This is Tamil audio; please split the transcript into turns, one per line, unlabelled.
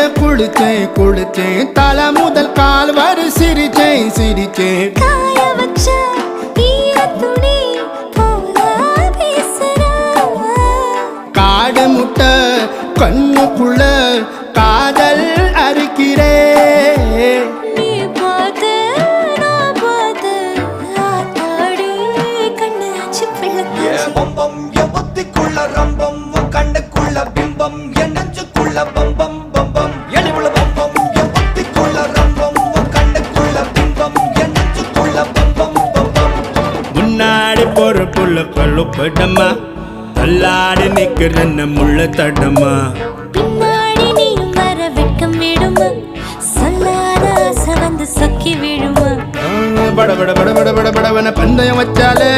தண்ணியில குளிச்சேன் குளிச்சேன் தலை முதல் கால் வரை சிரிச்சேன் சிரிச்சேன்
காய வச்ச ஈரத்துணி போல பேசுறா
காடு முட்டை கண்ணுக்குள்ள காதல் அறுக்கிறே
நீ பார்த்து நான் பார்த்து ஆத்தாடி கண்ணாச்சு பிள்ளை
பம்பம் என் புத்திக்குள்ள ரம்பம் உன் கண்ணுக்குள்ள பிம்பம் என் நெஞ்சுக்குள்ள பம்பம் பம்பம் எளிவுள்ள பம்பம் என் புத்திக்குள்ள ரம்பம் உன் கண்ணுக்குள்ள பிம்பம் என் நெஞ்சுக்குள்ள பம்பம் பம்பம்
முன்னாடி போற புள்ள கழுப்படமா தள்ளாடி நிக்கிறன்ன முள்ள தடமா
பின்னாடி நீயும் வர வெட்கம் விடுமா சொல்லாத ஆசை வந்து சொக்கி விழுமா
பட பட பட பட பட படவன பந்தயம் வச்சாலே